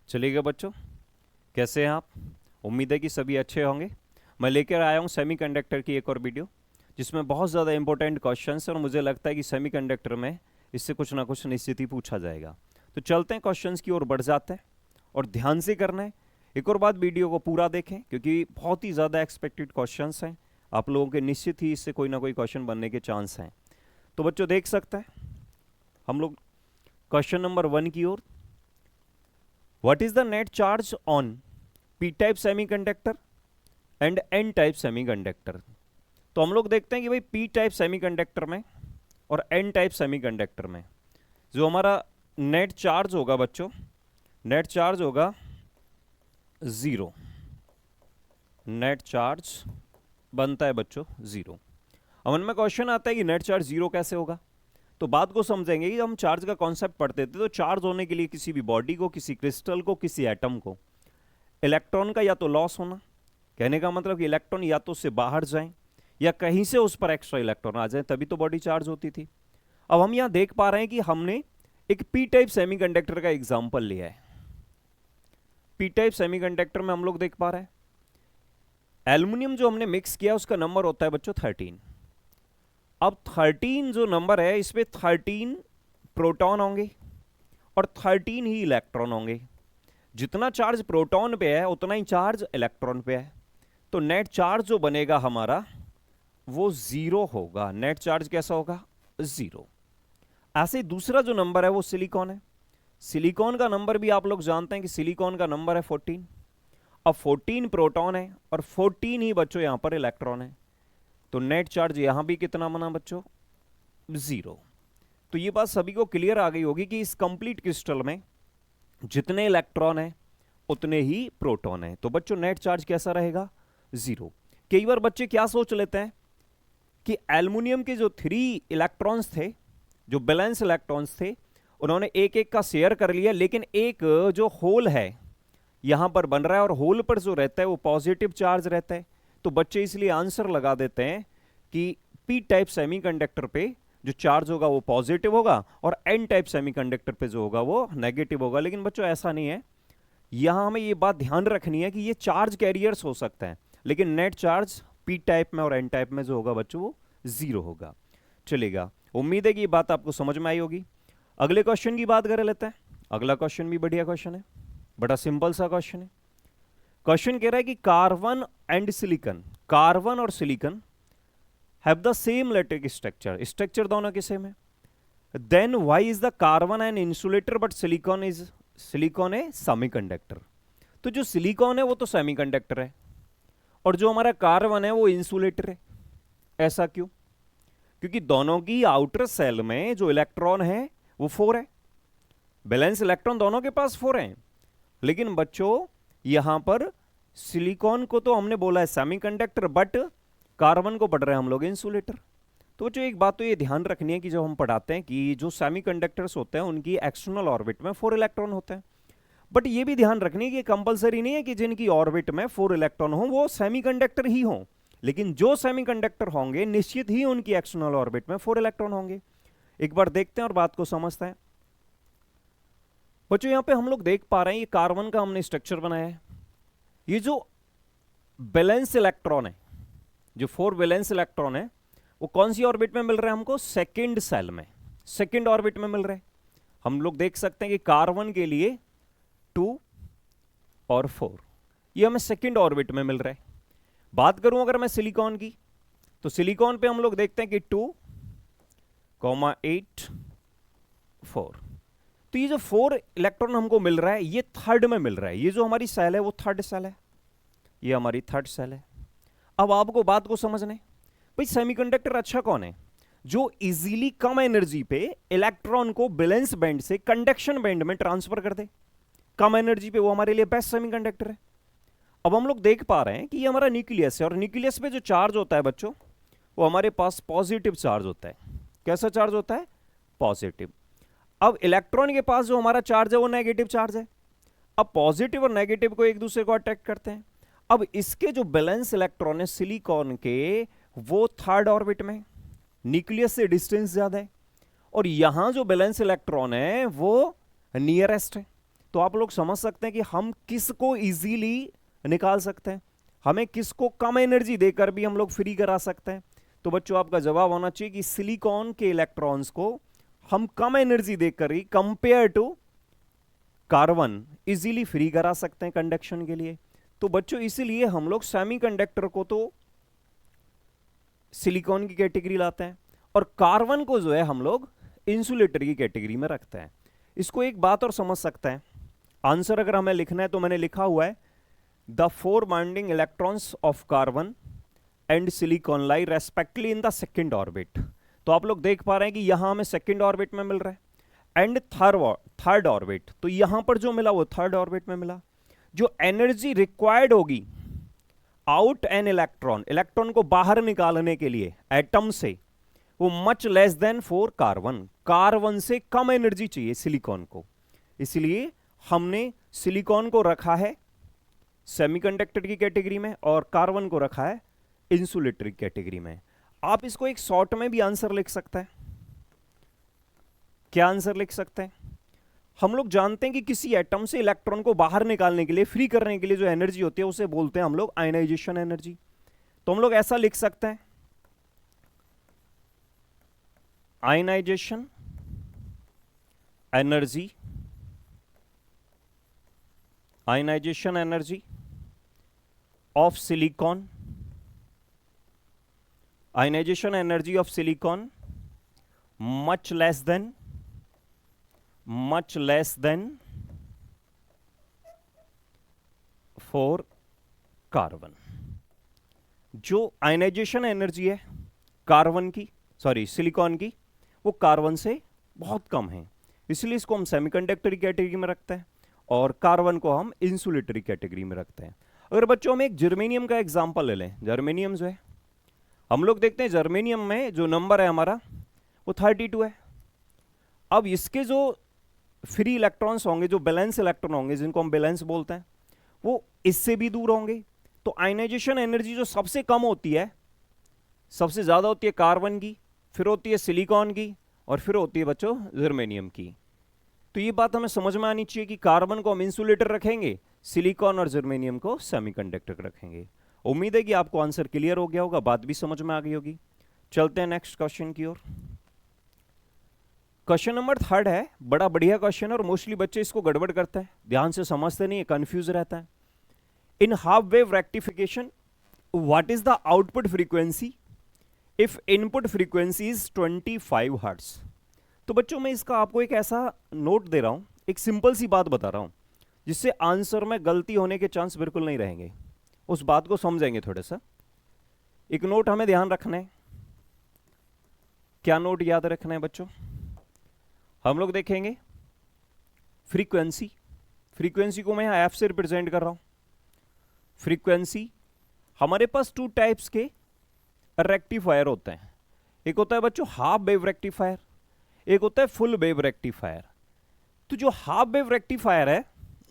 चलिएगा बच्चों, कैसे हैं आप? उम्मीद है कि सभी अच्छे होंगे। मैं लेकर आया हूं सेमीकंडक्टर की एक और वीडियो जिसमें बहुत ज़्यादा इंपॉर्टेंट क्वेश्चंस हैं और मुझे लगता है कि सेमीकंडक्टर में इससे कुछ ना कुछ निश्चित ही पूछा जाएगा। तो चलते हैं, क्वेश्चंस की ओर बढ़ जाते हैं और ध्यान से करना है। एक और बात, वीडियो को पूरा देखें क्योंकि बहुत ही ज़्यादा एक्सपेक्टेड क्वेश्चंस हैं आप लोगों के, निश्चित ही इससे कोई ना कोई क्वेश्चन बनने के चांस हैं। तो बच्चों देख सकते हैं हम लोग क्वेश्चन नंबर 1 की ओर। What is the net charge on p-type semiconductor and n-type semiconductor? तो हम लोग देखते हैं कि भाई p-type semiconductor में और n-type semiconductor में जो हमारा नेट चार्ज होगा बच्चों, नेट चार्ज होगा 0। नेट चार्ज बनता है बच्चों 0। अब मन में क्वेश्चन आता है कि नेट चार्ज 0 कैसे होगा। तो बात को समझेंगे कि हम चार्ज का कॉन्सेप्ट पढ़ते थे, तो चार्ज होने के लिए किसी भी बॉडी को, किसी क्रिस्टल को, किसी एटम को इलेक्ट्रॉन का या तो लॉस होना, कहने का मतलब कि इलेक्ट्रॉन या तो उससे बाहर जाएं या कहीं से उस पर एक्स्ट्रा इलेक्ट्रॉन आ जाए, तभी तो बॉडी चार्ज होती थी। अब हम यहां देख पा रहे हैं कि हमने एक पी टाइप सेमीकंडक्टर का एग्जाम्पल लिया है। पी टाइप सेमीकंडक्टर में हम लोग देख पा रहे हैं एल्युमिनियम जो हमने मिक्स किया उसका नंबर होता है बच्चों 13। अब 13 जो नंबर है इसमें 13 प्रोटॉन होंगे और 13 ही इलेक्ट्रॉन होंगे। जितना चार्ज प्रोटॉन पे है उतना ही चार्ज इलेक्ट्रॉन पे है, तो नेट चार्ज जो बनेगा हमारा वो 0 होगा। नेट चार्ज कैसा होगा? 0। ऐसे ही दूसरा जो नंबर है वो सिलिकॉन है। सिलिकॉन का नंबर भी आप लोग जानते हैं कि सिलिकॉन का नंबर है 14। अब 14 प्रोटॉन है और 14 ही बच्चों यहां पर इलेक्ट्रॉन है, तो नेट चार्ज यहां भी कितना बना बच्चों? 0। तो ये बात सभी को क्लियर आ गई होगी कि इस कंप्लीट क्रिस्टल में जितने इलेक्ट्रॉन हैं उतने ही प्रोटॉन हैं, तो बच्चों नेट चार्ज कैसा रहेगा? 0। कई बार बच्चे क्या सोच लेते हैं कि एल्युमिनियम के जो 3 इलेक्ट्रॉन्स थे, जो बैलेंस इलेक्ट्रॉन्स थे, उन्होंने एक एक का शेयर कर लिया, लेकिन एक जो होल है यहां पर बन रहा है और होल पर जो रहता है वो पॉजिटिव चार्ज रहता है। तो बच्चे इसलिए आंसर लगा देते हैं कि पी टाइप सेमीकंडक्टर पे जो चार्ज होगा वो पॉजिटिव होगा और एन टाइप सेमीकंडक्टर पे जो होगा वो नेगेटिव होगा। लेकिन बच्चों ऐसा नहीं है, यहां हमें ये बात ध्यान रखनी है कि ये चार्ज कैरियर्स हो सकते हैं, लेकिन नेट चार्ज पी टाइप में और एन टाइप में जो होगा बच्चों वो 0 होगा। चलेगा, उम्मीद है कि ये बात आपको समझ में आई होगी। अगले क्वेश्चन की बात कर लेते हैं। अगला क्वेश्चन भी बढ़िया क्वेश्चन है, बड़ा सिंपल सा क्वेश्चन है। क्वेश्चन कह रहा है कि कार्बन एंड सिलिकॉन, कार्बन और silicon have the same electric structure, structure दोनों के सेम है, then why is the carbon an insulator but silicon a semiconductor. तो जो सिलिकॉन है वो तो सेमीकंडक्टर है और जो हमारा कार्बन है वो इंसुलेटर है। ऐसा क्यों? क्योंकि दोनों की आउटर सेल में जो इलेक्ट्रॉन है वो 4 है, बैलेंस इलेक्ट्रॉन दोनों के पास 4 हैं। लेकिन बच्चों यहां पर सिलिकॉन को तो हमने बोला है सेमीकंडक्टर, बट कार्बन को पढ़ रहे हैं हम लोग इंसुलेटर। तो जो एक बात तो ये ध्यान रखनी है कि जब हम पढ़ाते हैं कि जो सेमीकंडक्टर्स होते हैं उनकी एक्सटर्नल ऑर्बिट में 4 इलेक्ट्रॉन होते हैं, बट ये भी ध्यान रखनी है कि कंपलसरी नहीं है कि जिनकी ऑर्बिट में 4 इलेक्ट्रॉन हो वो सेमीकंडक्टर ही हो, लेकिन जो सेमीकंडक्टर होंगे निश्चित ही उनकी एक्सटर्नल ऑर्बिट में 4 इलेक्ट्रॉन होंगे। एक बार देखते हैं और बात को समझते हैं। बच्चों यहां पे हम लोग देख पा रहे हैं ये कार्बन का हमने स्ट्रक्चर बनाया है। ये जो बैलेंस इलेक्ट्रॉन है, जो 4 बैलेंस इलेक्ट्रॉन है, वो कौन सी ऑर्बिट में मिल रहा है हमको? सेकंड सेल में, सेकंड ऑर्बिट में मिल रहा है। हम लोग देख सकते हैं कि कार्बन के लिए 2 और 4 ये हमें सेकंड ऑर्बिट में मिल रहा है। बात करूं अगर मैं सिलिकॉन की, तो सिलिकॉन पे हम लोग देखते हैं कि 2, 8, 4। तो ये जो 4 इलेक्ट्रॉन हमको मिल रहा है ये थर्ड में मिल रहा है। ये जो हमारी सेल है वो थर्ड सेल है, ये हमारी थर्ड सेल है। अब आपको बात को समझने, भाई सेमीकंडक्टर अच्छा कौन है? जो इजीली कम एनर्जी पे इलेक्ट्रॉन को बैलेंस बैंड से कंडक्शन बैंड में ट्रांसफर कर दे, कम एनर्जी पे, वो हमारे लिए बेस्ट सेमीकंडक्टर है। अब हम लोग देख पा रहे हैं कि ये हमारा न्यूक्लियस है और न्यूक्लियस पे जो चार्ज होता है बच्चों वो हमारे पास पॉजिटिव चार्ज होता है। कैसा चार्ज होता है? पॉजिटिव। अब इलेक्ट्रॉन के पास जो हमारा चार्ज है वो नेगेटिव चार्ज है। अब पॉजिटिव और नेगेटिव को एक दूसरे को अट्रैक्ट करते हैं। अब इसके जो बैलेंस इलेक्ट्रॉन है सिलिकॉन के, वो थर्ड ऑर्बिट में, न्यूक्लियस से डिस्टेंस ज्यादा है, और यहां जो बैलेंस इलेक्ट्रॉन है वो नियरेस्ट है। तो आप लोग समझ सकते हैं कि हम किसको इजीली निकाल सकते हैं, हमें किसको कम एनर्जी देकर भी हम लोग फ्री करा सकते हैं। तो बच्चों आपका जवाब होना चाहिए कि सिलिकॉन के इलेक्ट्रॉन्स को हम कम एनर्जी देकर ही compare to carbon easily free करा सकते हैं कंडक्शन के लिए। तो बच्चों इसीलिए हम लोग सेमीकंडक्टर को तो सिलिकॉन की कैटेगरी लाते हैं और कार्बन को जो है हम लोग इंसुलेटर की कैटेगरी में रखते हैं। इसको एक बात और समझ सकते हैं, आंसर अगर हमें लिखना है तो मैंने लिखा हुआ है the 4 binding electrons of carbon and silicon lie respectively in the second orbit. तो आप लोग देख पा रहे हैं कि यहां हमें सेकेंड ऑर्बिट में मिल रहा है एंड थर्ड ऑर्बिट, तो यहां पर जो मिला वो थर्ड ऑर्बिट में मिला। जो एनर्जी रिक्वायर्ड होगी आउट एन इलेक्ट्रॉन, इलेक्ट्रॉन को बाहर निकालने के लिए एटम से, वो much less than for carbon, carbon से कम एनर्जी चाहिए सिलिकॉन को। इसलिए हमने सिलिकॉन को रखा है सेमीकंडक्टर की कैटेगरी में और कार्बन को रखा है इंसुलेटर की कैटेगरी में। आप इसको एक शॉर्ट में भी आंसर लिख सकते हैं। क्या आंसर लिख सकते हैं? हम लोग जानते हैं कि किसी एटम से इलेक्ट्रॉन को बाहर निकालने के लिए, फ्री करने के लिए जो एनर्जी होती है उसे बोलते हैं हम लोग आयनाइजेशन एनर्जी। तो हम लोग ऐसा लिख सकते हैं ionisation energy, ionisation energy of silicon, ionisation energy of silicon much less than for carbon. जो आयनाइजेशन एनर्जी है कार्बन की, सॉरी सिलिकॉन की, वो कार्बन से बहुत कम है, इसलिए इसको हम सेमीकंडक्टर की कैटेगरी में रखते हैं और कार्बन को हम इंसुलेटरी कैटेगरी में रखते हैं। अगर बच्चों हम एक जर्मेनियम का एग्जांपल ले लें, जर्मेनियम जो है हम लोग देखते हैं जर्मेनियम में जो नंबर है हमारा वो 32 है। अब इसके जो फ्री इलेक्ट्रॉन्स होंगे, जो बैलेंस इलेक्ट्रॉन होंगे जिनको हम बैलेंस बोलते हैं, वो इससे भी दूर होंगे। तो आयनाइजेशन एनर्जी जो सबसे कम होती है, सबसे ज्यादा होती है कार्बन की, फिर होती है सिलिकॉन की और फिर होती है बच्चों जर्मेनियम की। तो ये बात हमें समझ में आनी चाहिए कि कार्बन को हम इंसुलेटर रखेंगे, सिलिकॉन और जर्मेनियम को सेमीकंडक्टर रखेंगे। उम्मीद है कि आपको आंसर क्लियर हो गया होगा, बात भी समझ में आ गई होगी। चलते हैं नेक्स्ट क्वेश्चन की ओर। क्वेश्चन नंबर 3 है, बड़ा बढ़िया क्वेश्चन है और मोस्टली बच्चे इसको गड़बड़ करते हैं, ध्यान से समझते नहीं है, कंफ्यूज रहता है। In half wave rectification what is the output frequency if input frequency is 25 hertz. तो बच्चों मैं इसका आपको एक ऐसा नोट दे रहा हूं, एक सिंपल सी बात बता रहा हूं जिससे आंसर में गलती होने के चांस बिल्कुल नहीं रहेंगे। उस बात को समझेंगे थोड़ा सा। एक नोट हमें ध्यान रखना है। क्या नोट याद रखना है बच्चों? हम लोग देखेंगे फ्रीक्वेंसी, फ्रीक्वेंसी को मैं यहां एफ से रिप्रेजेंट कर रहा हूं। फ्रीक्वेंसी, हमारे पास 2 टाइप्स के रेक्टिफायर होते हैं। एक होता है बच्चों हाफ वेव रेक्टिफायर, एक होता है फुल वेव रेक्टिफायर। तो जो हाफ वेव रेक्टिफायर है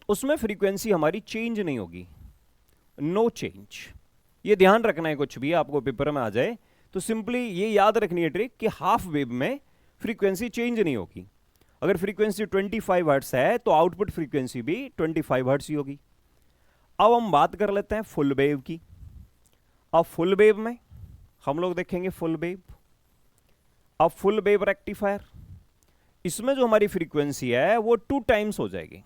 उसमें फ्रीक्वेंसी हमारी चेंज नहीं होगी, नो चेंज। ये ध्यान रखना है, कुछ भी आपको पेपर में आ जाए तो सिंपली ये याद रखनी है ट्रिक कि हाफ वेव में फ्रीक्वेंसी चेंज नहीं होगी। अगर फ्रीक्वेंसी 25 हर्ट्ज है तो आउटपुट फ्रीक्वेंसी भी 25 हर्ट्ज ही होगी। अब हम बात कर लेते हैं फुल वेव की। अब फुल वेव में हम लोग देखेंगे फुल वेव। अब फुल वेव रेक्टिफायर, इसमें जो हमारी फ्रीक्वेंसी है वो 2 टाइम्स हो जाएगी।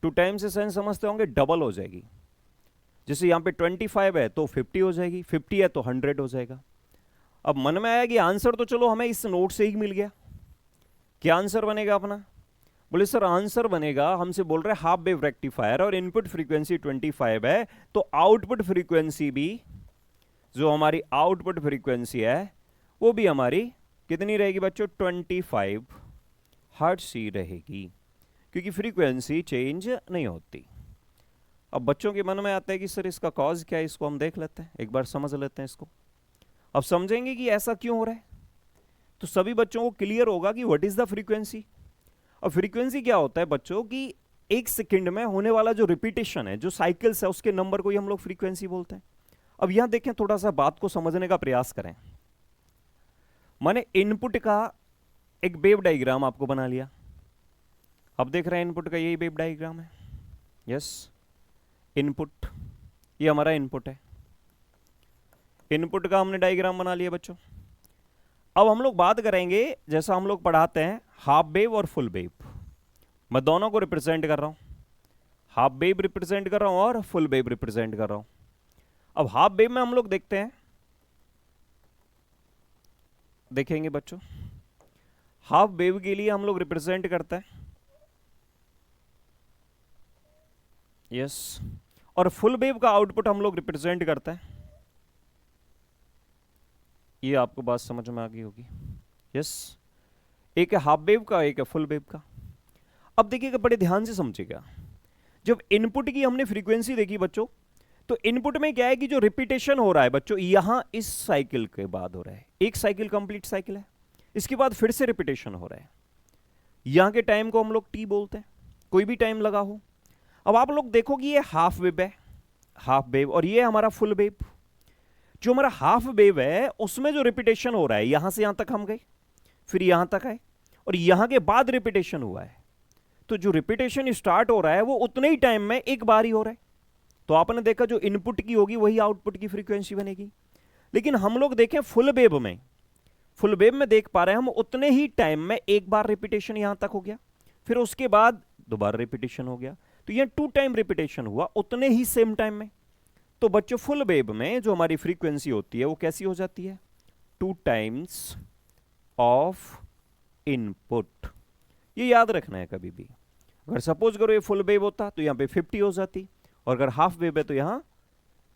2 टाइम्स से सेंस समझते होंगे, डबल हो जाएगी। जैसे यहां पे 25 है तो 50 हो जाएगी, 50 है तो 100 हो जाएगा। अब मन में आया कि आंसर तो चलो हमें इस नोट से ही मिल गया, क्या आंसर बनेगा अपना? बोले सर आंसर बनेगा, हमसे बोल रहे हाफ वेव रेक्टिफायर और इनपुट फ्रीक्वेंसी 25 है, तो आउटपुट फ्रीक्वेंसी भी, जो हमारी आउटपुट फ्रीक्वेंसी है वो भी हमारी कितनी रहेगी बच्चों? 25 हर्ट्ज ही रहेगी, क्योंकि फ्रीक्वेंसी चेंज नहीं होती। अब बच्चों के मन में आता है कि सर इसका कॉज क्या है, इसको हम देख लेते हैं, एक बार समझ लेते हैं इसको। अब समझेंगे कि ऐसा क्यों हो रहा है, तो सभी बच्चों को क्लियर होगा कि व्हाट इज द फ्रीक्वेंसी। अब फ्रीक्वेंसी क्या होता है बच्चों कि 1 सेकंड में होने वाला जो रिपीटेशन है, जो साइकिल्स है, उसके नंबर को ही हम लोग फ्रीक्वेंसी बोलते हैं। अब यहां देखें, थोड़ा सा बात को समझने का प्रयास करें। मैंने इनपुट का एक वेव डायग्राम आपको बना लिया, अब देख रहे हैं इनपुट का यही वेव डायग्राम है। यस, इनपुट, ये हमारा इनपुट है। इनपुट का हमने डायग्राम बना लिया बच्चों। अब हम लोग बात करेंगे, जैसा हम लोग पढ़ाते हैं, हाफ वेव और फुल वेव। मैं दोनों को रिप्रेजेंट कर रहा हूं, हाफ वेव रिप्रेजेंट कर रहा हूं और फुल वेव रिप्रेजेंट कर रहा हूं। अब हाफ वेव में हम लोग देखते हैं, देखेंगे बच्चों, हाफ वेव के लिए हम लोग रिप्रेजेंट करते हैं, यस, और फुल वेव का आउटपुट हम लोग रिप्रेजेंट करते हैं। ये आपको बात समझ में आ गई होगी। यस, एक है हाफ वेव का, एक है फुल वेव का। अब देखिएगा, बड़े ध्यान से समझिएगा, जब इनपुट की हमने फ्रीक्वेंसी देखी बच्चों, तो इनपुट में क्या है कि जो रिपीटेशन हो रहा है बच्चों, यहां इस साइकिल के बाद हो रहा है, एक साइकिल कंप्लीट साइकिल है, इसके बाद फिर से रिपीटेशन हो रहा है। यहां के टाइम को हम लोग टी बोलते हैं, कोई भी टाइम लगा हो। अब आप लोग देखो कि ये हाफ वेव है, हाफ वेव, और ये हमारा फुल वेव। जो हमारा हाफ वेव है उसमें जो रिपीटेशन हो रहा है, यहां से यहां तक हम गए, फिर यहां तक आए, और यहां के बाद रिपीटेशन हुआ है। तो जो रिपीटेशन स्टार्ट हो रहा है वो उतने ही टाइम में एक बार ही हो रहा है। तो आपने देखा जो इनपुट की होगी वही आउटपुट की फ्रीक्वेंसी बनेगी। लेकिन हम लोग देखें फुल वेव में, फुल वेव में देख पा रहे हैं हम, उतने ही टाइम में एक बार रिपीटेशन यहां तक हो गया, फिर उसके बाद दोबारा रिपीटेशन हो गया। तो यह 2 टाइम रिपीटेशन हुआ उतने ही सेम टाइम में। तो बच्चों फुल वेव में जो हमारी फ्रीक्वेंसी होती है वो कैसी हो जाती है? 2 टाइम्स ऑफ इनपुट। ये याद रखना है कभी भी। अगर सपोज करो ये फुल वेव होता तो यहां पे 50 हो जाती, और अगर हाफ वेव है तो यहां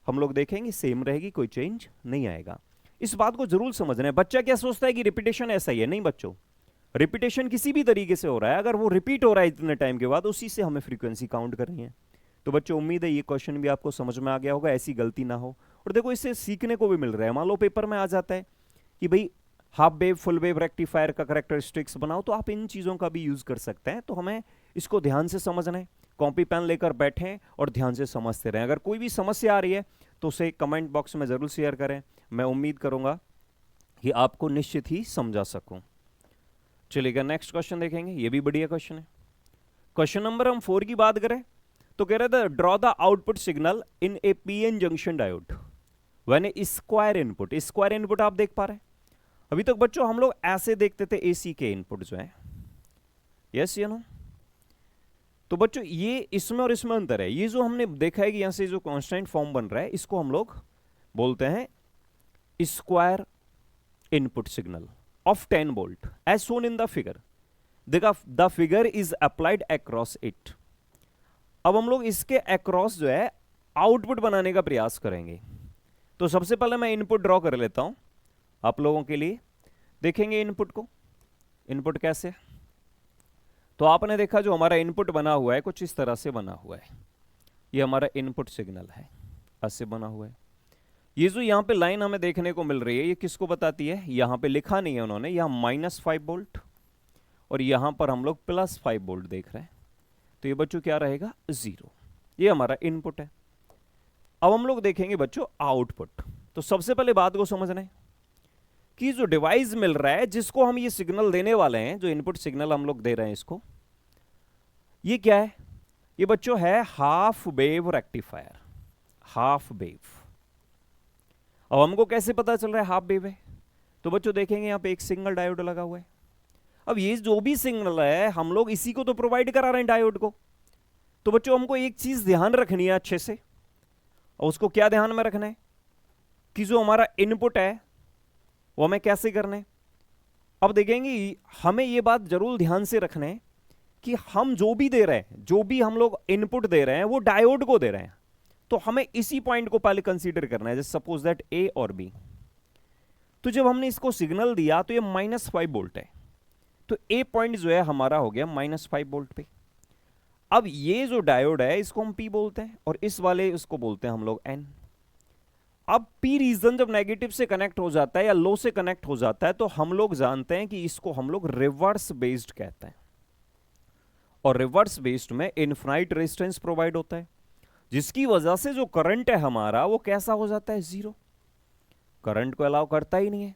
हम लोग देखेंगे सेम रहेगी, कोई चेंज नहीं आएगा। इस बात को जरूर समझना है। बच्चा क्या सोचता है कि रिपीटेशन ऐसा ही है, नहीं बच्चों, रिपीटेशन किसी भी तरीके से हो रहा है, अगर वो रिपीट हो रहा है इतने टाइम के बाद, उसी से हमें फ्रीक्वेंसी काउंट करनी है। तो बच्चों उम्मीद है ये क्वेश्चन भी आपको समझ में आ गया होगा, ऐसी गलती ना हो। और देखो इससे सीखने को भी मिल रहा है। मान लो पेपर में आ जाता है कि भाई half wave full wave rectifier का कैरेक्टरिस्टिक्स बनाओ, तो आप इन चीजों का भी यूज कर सकते हैं। तो हमें इसको ध्यान से समझना है, कॉपी पेन लेकर बैठें और ध्यान से समझते रहें। अगर कोई भी समस्या आ रही है तो उसे कमेंट बॉक्स में जरूर शेयर करें, मैं उम्मीद करूंगा कि आपको निश्चित ही समझा सकूं। चलिएगा नेक्स्ट क्वेश्चन देखेंगे, ये भी बढ़िया क्वेश्चन है। क्वेश्चन नंबर हम 4 की बात करें तो कह रहे थे draw the output signal in A PN junction diode when A square input. Square input आप देख पा रहे हैं। अभी तक बच्चों हम लोग ऐसे देखते थे एसी के इनपुट जो है, यस या नो। तो बच्चों ये इसमें और इसमें अंतर है। ये जो हमने देखा है कि यहां से जो कांस्टेंट फॉर्म बन रहा है, इसको हम लोग बोलते हैं square input signal of 10 volt as shown in the figure. देखा, the figure is applied across it. अब हम लोग इसके अक्रॉस जो है आउटपुट बनाने का प्रयास करेंगे। तो सबसे पहले मैं इनपुट ड्रॉ कर लेता हूं आप लोगों के लिए। देखेंगे इनपुट को, इनपुट कैसे। तो आपने देखा जो हमारा इनपुट बना हुआ है कुछ इस तरह से बना हुआ है। ये हमारा इनपुट सिग्नल है, ऐसे बना हुआ है। ये जो यहां पे लाइन हमें देखने को मिल रही है, ये किसको बताती है? यहां पे लिखा नहीं है उन्होंने, यहां -5 वोल्ट और यहां पर हम लोग +5 वोल्ट देख रहे हैं। तो ये बच्चों क्या रहेगा? 0। ये हमारा इनपुट है। अब हम लोग देखेंगे बच्चों आउटपुट। तो सबसे पहले बात को समझना है कि जो डिवाइस मिल रहा है जिसको हम ये सिग्नल देने वाले हैं, जो इनपुट सिग्नल हम लोग दे रहे हैं इसको, ये क्या है? ये बच्चों है half wave rectifier, half wave. अब हमको कैसे पता चल रहा है हाफ वेव है? तो बच्चों देखेंगे यहां पे एक सिंगल डायोड लगा हुआ है। अब ये जो भी सिग्नल है हम लोग इसी को तो प्रोवाइड करा रहे हैं, डायोड को। तो बच्चों हमको एक चीज ध्यान रखनी है अच्छे से, और उसको क्या ध्यान में रखना है कि जो हमारा इनपुट है वो हमें कैसे करना है। अब देखेंगे हमें ये बात जरूर ध्यान से रखना है कि हम जो भी दे रहे हैं, जो भी हम लोग इनपुट दे रहे हैं वो डायोड को दे रहे हैं। तो हमें इसी पॉइंट को पहले कंसीडर करना है। जैसे सपोज दैट ए और बी। तो जब हमने इसको सिग्नल दिया तो ये -5 वोल्ट है, तो ए पॉइंट जो है हमारा हो गया -5 वोल्ट पे। अब ये जो डायोड है इसको हम पी बोलते हैं और इस वाले इसको बोलते हैं हम लोग एन। अब पी रीजन जब नेगेटिव से कनेक्ट हो जाता है या लो से कनेक्ट हो जाता है तो हम लोग जानते हैं कि इसको हम लोग रिवर्स बेस्ड कहते हैं। और रिवर्स बेस्ड में इनफाइनाइट रेजिस्टेंस प्रोवाइड होता है, जिसकी वजह से जो करंट है हमारा वो कैसा हो जाता है? 0। करंट को अलाउ करता ही नहीं है।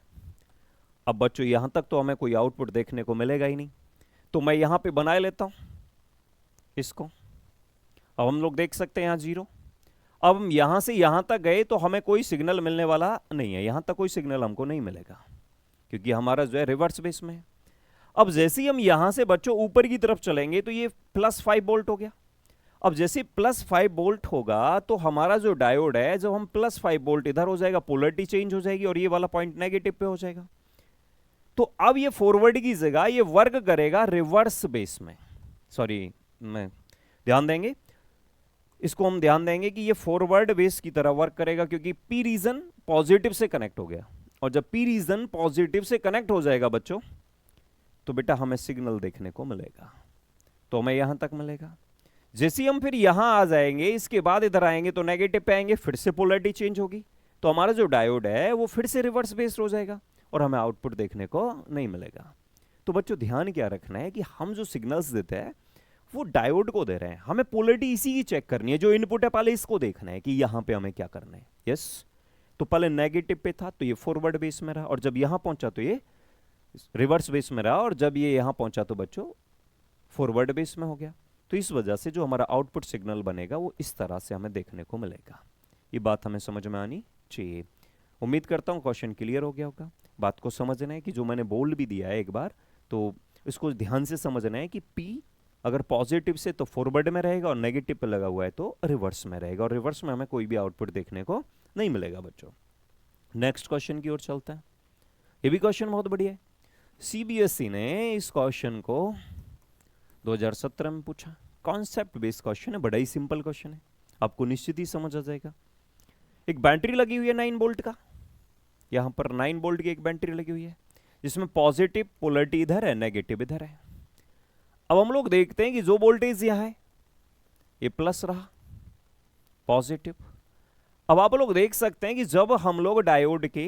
अब बच्चों यहां तक तो हमें कोई आउटपुट देखने को मिलेगा ही नहीं। तो मैं यहां पे बना लेता हूं इसको। अब हम लोग देख सकते हैं यहाँ 0। अब हम यहां से यहां तक गए तो हमें कोई सिग्नल मिलने वाला नहीं है, यहां तक कोई सिग्नल हमको नहीं मिलेगा क्योंकि हमारा जो है रिवर्स बेस में है। अब जैसे ही हम यहां से बच्चों ऊपर की तरफ चलेंगे तो ये +5 वोल्ट हो गया। अब जैसे +5 वोल्ट होगा तो हमारा जो डायोड है, जब हम +5 वोल्ट इधर हो जाएगा, पोलरिटी चेंज हो जाएगी और ये वाला पॉइंट नेगेटिव पे हो जाएगा। तो अब ये फॉरवर्ड की जगह ये वर्क करेगा रिवर्स बेस में। सॉरी, मैं ध्यान देंगे इसको, हम ध्यान देंगे कि ये फॉरवर्ड बेस की तरह वर्क करेगा क्योंकि पी रीजन पॉजिटिव से कनेक्ट हो गया। और जब पी रीजन पॉजिटिव से कनेक्ट हो जाएगा बच्चों तो बेटा हमें सिग्नल देखने को मिलेगा, तो हमें यहां तक मिलेगा। जैसे ही हम फिर यहां आ जाएंगे, इसके बाद इधर आएंगे तो नेगेटिव पे आएंगे, फिर से पोलरिटी चेंज होगी, तो हमारा जो डायोड है वो फिर से रिवर्स बेस्ड हो जाएगा और हमें आउटपुट देखने को नहीं मिलेगा। तो बच्चों ध्यान क्या रखना है कि हम जो सिग्नल्स देते हैं वो डायोड को दे रहे हैं, हमें पोलरिटी इसी की चेक करनी है। जो इनपुट है पहले इसको देखना है कि यहां पे हमें क्या करना है। यस, तो पहले नेगेटिव पे था तो ये फॉरवर्ड बेस में रहा, और जब यहां पहुंचा तो ये रिवर्स बेस में रहा, और जब ये यहां पहुंचा तो बच्चों फॉरवर्ड बेस में हो गया। तो इस वजह से जो हमारा आउटपुट सिग्नल बनेगा वो इस तरह से हमें देखने को मिलेगा। ये बात हमें समझ में आनी चाहिए। उम्मीद करता हूं क्वेश्चन क्लियर हो गया होगा। बात को समझना है कि जो मैंने बोल्ड भी दिया है एक बार, तो इसको ध्यान से समझना है कि P अगर पॉजिटिव से तो फॉरवर्ड में रहेगा और नेगेटिव पे लगा हुआ है तो रिवर्स में रहेगा, और रिवर्स में हमें कोई भी आउटपुट देखने को नहीं मिलेगा बच्चों। नेक्स्ट क्वेश्चन की ओर चलते हैं। ये भी क्वेश्चन बहुत बढ़िया है। सीबीएसई ने इस क्वेश्चन को 2017 में पूछा। कॉन्सेप्ट बेस्ड क्वेश्चन है, बड़ा ही सिंपल क्वेश्चन है, आपको निश्चित ही समझ आ जाएगा। एक बैटरी लगी हुई है 9 वोल्ट का, यहां पर 9 वोल्ट की एक बैटरी लगी हुई है जिसमें पॉजिटिव पोलरिटी इधर है, नेगेटिव इधर है। अब हम लोग देखते हैं कि जो वोल्टेज यहां है ये प्लस रहा, पॉजिटिव। अब आप लोग देख सकते हैं कि जब हम लोग डायोड के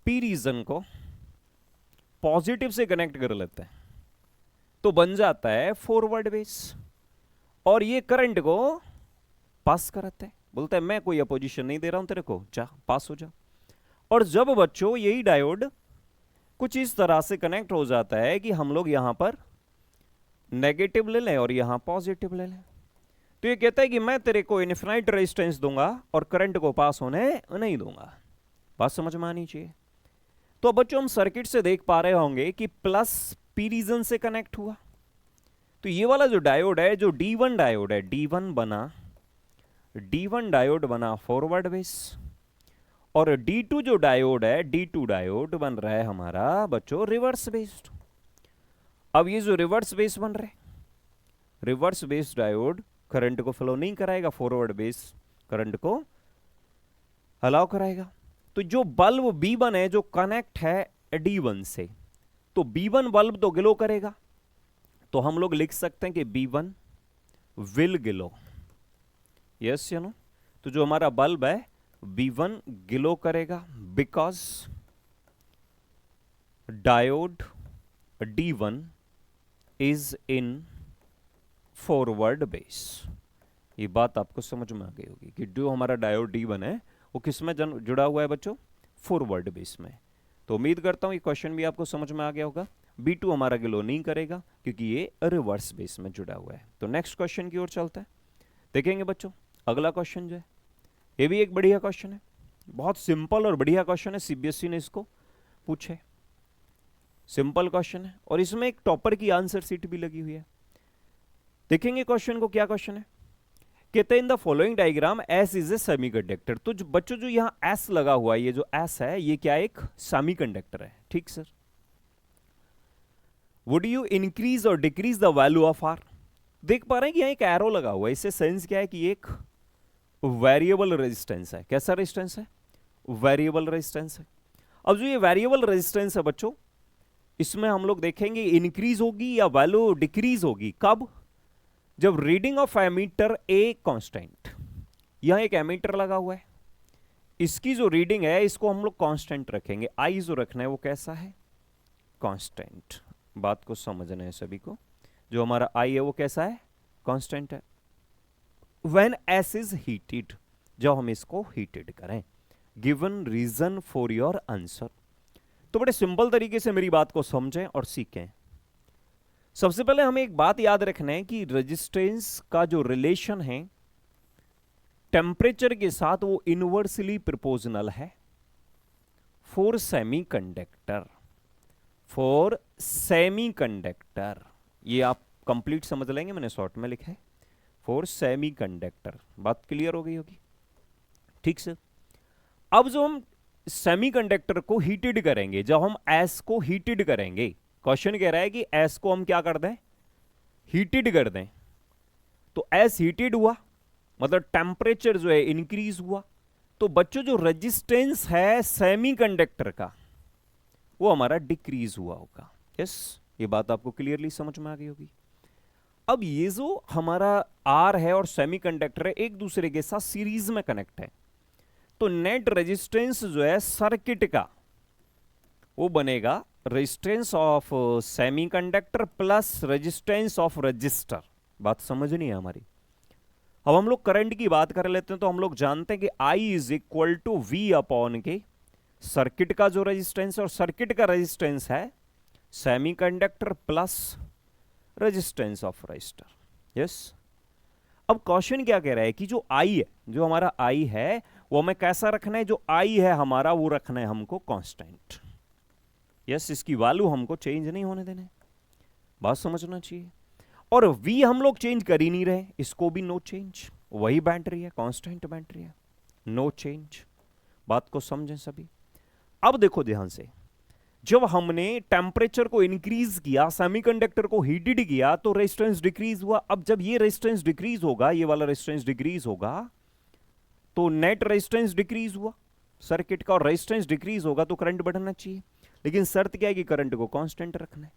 पी रीजन को पॉजिटिव से कनेक्ट कर लेते हैं तो बन जाता है फॉरवर्ड बेस, और ये करंट को पास कराते हैं, बोलता है मैं कोई अपोजिशन नहीं दे रहा हूं तेरे को, जा पास हो जा। और जब बच्चों यही डायोड कुछ इस तरह से कनेक्ट हो जाता है कि हम लोग यहां पर नेगेटिव ले लें और यहां पॉजिटिव ले लें, तो ये कहता है कि मैं तेरे को इनफिनाइट रेजिस्टेंस दूंगा और करंट को पास होने नहीं दूंगा। बात समझ में आनी चाहिए। तो बच्चों हम सर्किट से देख पा रहे होंगे कि प्लस पी रीजन से कनेक्ट हुआ, तो ये वाला जो डायोड है, जो D1 डायोड है, D1 डायोड बना फॉरवर्ड बेस, और D2 जो डायोड है, D2 डायोड बन रहा है हमारा बच्चों रिवर्स बेस्ड। अब ये जो रिवर्स बेस बन रहे, रिवर्स बेस्ड डायोड करंट को फ्लो नहीं कराएगा, फॉरवर्ड बेस करंट को अलाउ कराएगा। तो जो बल्ब B1 है जो कनेक्ट है D1 से, तो B1 बल्ब तो ग्लो करेगा, तो हम लोग लिख सकते हैं कि B1 विल ग्लो। यस या नो? तो जो हमारा बल्ब है B1 ग्लो करेगा because diode D1 is in forward base. ये बात आपको समझ में आ गई होगी कि जो हमारा डायोड D1 है वो किस में जुड़ा हुआ है बच्चों? फॉरवर्ड बेस में। तो उम्मीद करता हूं ये क्वेश्चन भी आपको समझ में आ गया होगा। B2 हमारा ग्लो नहीं करेगा क्योंकि ये रिवर्स बेस में जुड़ा हुआ है। तो नेक्स्ट क्वेश्चन की ओर चलता है, देखेंगे बच्चों। अगला क्वेश्चन जो है ये भी एक बढ़िया क्वेश्चन है, बहुत सिंपल और बढ़िया क्वेश्चन है, सीबीएसई ने इसको पूछे। सिंपल क्वेश्चन है और इसमें एक टॉपर की आंसर शीट भी लगी हुई है। देखेंगे क्वेश्चन को, क्या क्वेश्चन है। कहते हैं in the following diagram S is a semiconductor. तो बच्चों जो यहां एस लगा हुआ है, ये जो एस है ये क्या एक सेमीकंडक्टर है, ठीक सर। वुड यू इंक्रीज और decrease the value of R. देख पा रहे हैं कि यहां एक एरो लगा हुआ है, इससे सेंस क्या है कि एक वेरिएबल रेजिस्टेंस है। कैसा रेजिस्टेंस है? वेरिएबल रेजिस्टेंस है। अब जो ये वेरिएबल रेजिस्टेंस है बच्चों, इसमें हम लोग देखेंगे इंक्रीज होगी या वैल्यू डिक्रीज होगी। कब? जब reading of ammeter a constant, यहां एक एमीटर लगा हुआ है, इसकी जो रीडिंग है इसको हम लोग कांस्टेंट रखेंगे। आई जो रखना है वो कैसा है? कांस्टेंट। बात को समझना है सभी को, जो हमारा आई है वो कैसा है? कांस्टेंट है। व्हेन एस इज हीटेड, जब हम इसको हीटेड करें। Given reason for your answer. तो बड़े सिंपल तरीके से मेरी बात को समझें और सीखें। सबसे पहले हमें एक बात याद रखना है कि रेजिस्टेंस का जो रिलेशन है टेम्परेचर के साथ वो इनवर्सली प्रोपोर्शनल है फॉर सेमीकंडक्टर। फॉर सेमीकंडक्टर, ये आप कंप्लीट समझ लेंगे, मैंने शॉर्ट में लिखा है फॉर सेमीकंडक्टर। बात क्लियर हो गई होगी, ठीक से। अब जो हम सेमीकंडक्टर को हीटेड करेंगे, जब हम एस को हीटेड करेंगे, क्वेश्चन कह रहा है कि एस को हम क्या कर दें, हीटेड कर दें। तो एस हीटेड हुआ मतलब टेम्परेचर जो है इंक्रीज हुआ, तो बच्चों जो रेजिस्टेंस है सेमीकंडक्टर का वो हमारा डिक्रीज हुआ होगा। यस, ये बात आपको क्लियरली समझ में आ गई होगी। अब ये जो हमारा आर है और सेमीकंडक्टर है एक दूसरे के साथ सीरीज में कनेक्ट है, तो नेट रेजिस्टेंस जो है सर्किट का वो बनेगा resistance of semiconductor plus resistance of register. बात समझनी है हमारी। अब हम लोग करंट की बात कर लेते हैं, तो हम लोग जानते हैं कि I is equal to V upon के सर्किट का जो रेजिस्टेंस है, और सर्किट का रेजिस्टेंस है semiconductor plus resistance of resistor. Yes, अब क्वेश्चन क्या कह रहा है कि जो I है, जो हमारा I है वो हमें कैसा रखना है, जो I है हमारा वो रखना है हमको कांस्टेंट। यस, इसकी वैल्यू हमको चेंज नहीं होने देना है, बात समझना चाहिए। और V हम लोग चेंज कर ही नहीं रहे, इसको भी नो चेंज, वही बैटरी है, कांस्टेंट बैटरी है, नो चेंज। बात को समझें सभी। अब देखो ध्यान से, जब हमने टेम्परेचर को इंक्रीज किया, सेमीकंडक्टर को हीटेड किया, तो रेजिस्टेंस डिक्रीज हुआ। अब जब ये रेजिस्टेंस डिक्रीज होगा, ये वाला रेजिस्टेंस डिक्रीज होगा, तो नेट रेजिस्टेंस डिक्रीज हुआ सर्किट का, और रेजिस्टेंस डिक्रीज होगा तो करंट बढ़ना चाहिए। लेकिन शर्त क्या है कि करंट को कांस्टेंट रखना है।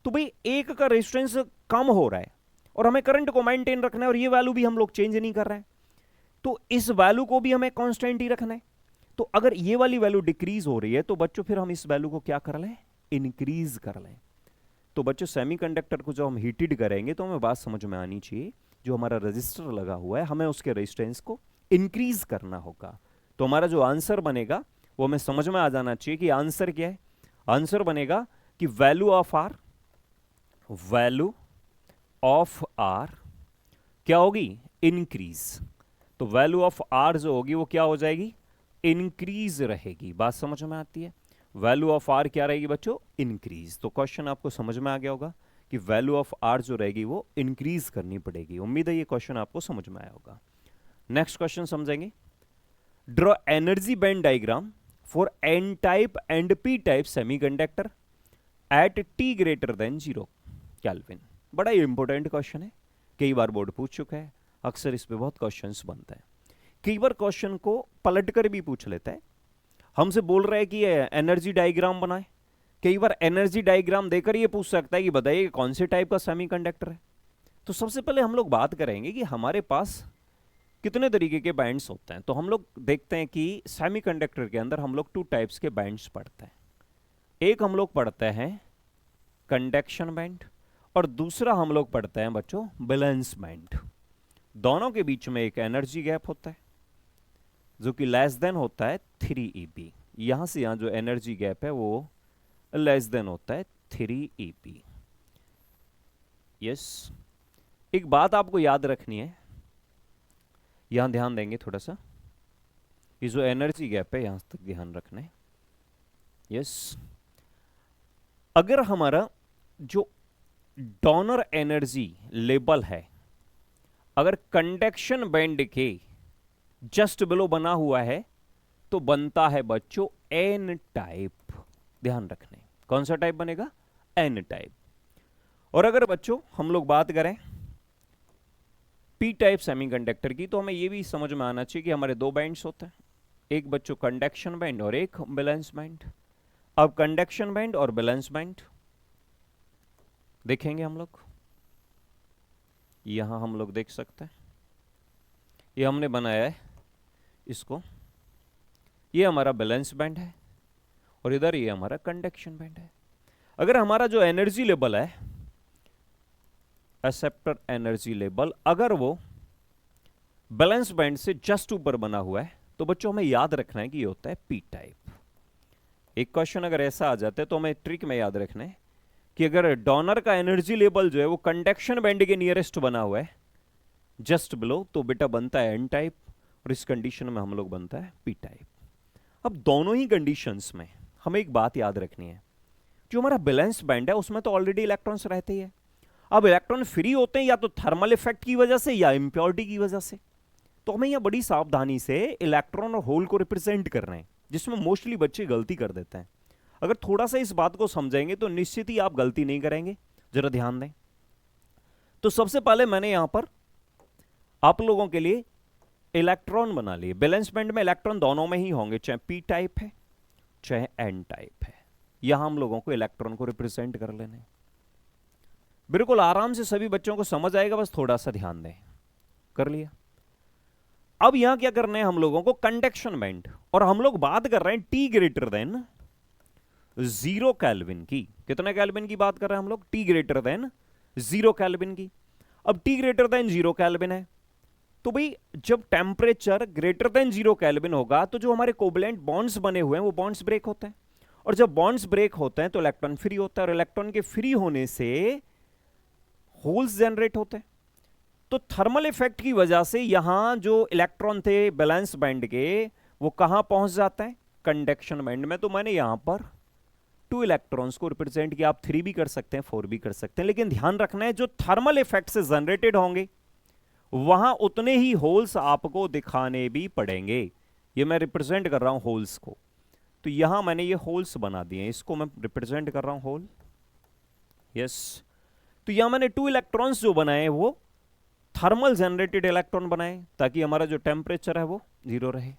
तो भाई एक का रेजिस्टेंस कम हो रहा है और हमें करंट को मेंटेन रखना है, और ये वैल्यू भी हम लोग चेंज नहीं कर रहे हैं, तो इस वैल्यू को भी हमें कांस्टेंट ही रखना है। तो अगर ये वाली वैल्यू डिक्रीज हो रही है तो बच्चों फिर हम इस वैल्यू को क्या कर लें, इंक्रीज कर लें। तो बच्चों सेमीकंडक्टर को जो हम हीटेड करेंगे तो हमें बात समझ में आनी चाहिए, जो हमारा रजिस्टर लगा हुआ है हमें उसके रेजिस्टेंस को इंक्रीज करना होगा। तो हमारा जो आंसर बनेगा वो हमें समझ में आ जाना चाहिए कि आंसर क्या है। आंसर बनेगा कि वैल्यू ऑफ आर क्या होगी, इंक्रीज। तो वैल्यू ऑफ आर जो होगी वो क्या हो जाएगी, इंक्रीज रहेगी। बात समझ में आती है, वैल्यू ऑफ आर क्या रहेगी बच्चों, इंक्रीज। तो क्वेश्चन आपको समझ में आ गया होगा कि वैल्यू ऑफ आर जो रहेगी वो इंक्रीज करनी पड़ेगी। उम्मीद है ये क्वेश्चन आपको समझ में आया होगा। नेक्स्ट क्वेश्चन समझेंगे। Draw energy band diagram for N type and P type semiconductor at T greater than 0 kelvin. बड़ा ही इंपॉर्टेंट क्वेश्चन है, कई बार बोर्ड पूछ चुका है, अक्सर इस पे बहुत क्वेश्चंस बनता है। कई बार क्वेश्चन को पलटकर भी पूछ लेता है, हमसे बोल रहा है कि एनर्जी डायग्राम बनाए। कई बार एनर्जी डायग्राम देकर ये पूछ सकता है कि बताइए कौन से टाइप का सेमीकंडक्टर है। तो सबसे पहले हम लोग बात करेंगे कि हमारे पास कितने तरीके के बैंड्स होते हैं। तो हम लोग देखते हैं कि सेमीकंडक्टर के अंदर हम लोग 2 टाइप्स के बैंड्स पढ़ते हैं। एक हम लोग पढ़ते हैं कंडक्शन बैंड, और दूसरा हम लोग पढ़ते हैं बच्चों बैलेंस बैंड। दोनों के बीच में एक एनर्जी गैप होता है जो कि लेस देन होता है 3 eB। यहां से यहां जो एनर्जी गैप है वो लेस देन होता है 3 eB। यस, एक बात आपको याद रखनी है, यहां ध्यान देंगे थोड़ा सा, ये जो एनर्जी गैप है यहां तक ध्यान रखना है। यस, अगर हमारा जो डोनर एनर्जी लेवल है अगर कंडक्शन बैंड के जस्ट बिलो बना हुआ है तो बनता है बच्चों एन टाइप। ध्यान रखना है, कौन सा टाइप बनेगा, एन टाइप। और अगर बच्चों हम लोग बात करें पी टाइप सेमीकंडक्टर की, तो हमें यह भी समझ में आना चाहिए कि हमारे 2 बैंड्स होते हैं, एक बच्चों कंडक्शन बैंड और एक बैलेंस बैंड। अब कंडक्शन बैंड और बैलेंस बैंड देखेंगे हम लोग, यहां हम लोग देख सकते हैं, ये हमने बनाया है इसको, ये हमारा बैलेंस बैंड है और इधर ये हमारा कंडक्शन बैंड है। अगर हमारा जो एनर्जी लेवल है एक्सेप्टर एनर्जी लेवल अगर वो बैलेंस बैंड से जस्ट ऊपर बना हुआ है तो बच्चों हमें याद रखना है कि ये होता है पी टाइप। एक क्वेश्चन अगर ऐसा आ जाता है तो हमें ट्रिक में याद रखना है कि अगर डोनर का एनर्जी लेवल जो है वो कंडक्शन बैंड के नियरेस्ट बना हुआ है जस्ट बिलो, तो बेटा बनता है एन टाइप, और इस कंडीशन में हम लोग बनता है पी टाइप। अब दोनों ही कंडीशंस में हमें एक बात याद रखनी है, जो हमारा बैलेंस बैंड है उसमें तो ऑलरेडी इलेक्ट्रॉन्स रहते ही है। अब इलेक्ट्रॉन फ्री होते हैं या तो थर्मल इफेक्ट की वजह से या इंप्योरिटी की वजह से। तो हमें यहां बड़ी सावधानी से इलेक्ट्रॉन और होल को रिप्रेजेंट कर रहे हैं, जिसमें मोस्टली बच्चे गलती कर देते हैं। अगर थोड़ा सा इस बात को समझेंगे तो निश्चित ही आप गलती नहीं करेंगे, जरा ध्यान दें। तो सबसे पहले मैंने यहां पर आप लोगों के लिए इलेक्ट्रॉन बना लिए। बैलेंस बैंड में इलेक्ट्रॉन दोनों में ही होंगे, चाहे पी टाइप है चाहे एन टाइप है। यहां हम लोगों को इलेक्ट्रॉन को रिप्रेजेंट कर लेने, बिल्कुल आराम से सभी बच्चों को समझ आएगा, बस थोड़ा सा ध्यान दें। कर लिया। अब यहां क्या करना है हम लोगों को, कंडक्शन बैंड, और हम लोग बात कर रहे हैं टी ग्रेटर देन 0 केल्विन की। कितने केल्विन की बात कर रहे हैं हम लोग? टी ग्रेटर देन 0 केल्विन की। अब टी ग्रेटर देन 0 केल्विन है, तो भाई जब टेम्परेचर ग्रेटर देन 0 केल्विन होगा तो जो हमारे कोवलेंट बॉन्ड्स बने हुए हैं वो बॉन्ड्स ब्रेक होते हैं, और जब बॉन्ड्स ब्रेक होते हैं तो इलेक्ट्रॉन फ्री होता है, और इलेक्ट्रॉन के फ्री होने से होल्स जनरेट होते हैं। तो थर्मल इफेक्ट की वजह से यहां जो इलेक्ट्रॉन थे बैलेंस बैंड के, वो कहां पहुंच जाता है? कंडक्शन बैंड में। तो मैंने यहां पर 2 इलेक्ट्रॉन्स को रिप्रेजेंट किया। आप 3 भी कर सकते हैं, 4 भी कर सकते हैं, लेकिन ध्यान रखना है जो थर्मल इफेक्ट से जनरेटेड होंगे वहां उतने ही होल्स आपको दिखाने भी पड़ेंगे। ये मैं रिप्रेजेंट कर रहा हूं होल्स को, तो यहां मैंने ये होल्स बना दिए, इसको मैं रिप्रेजेंट कर रहा हूं होल। यस, तो यहां मैंने 2 इलेक्ट्रॉन्स जो बनाए वो थर्मल जनरेटेड इलेक्ट्रॉन बनाए, ताकि हमारा जो टेम्परेचर है वो 0 रहे।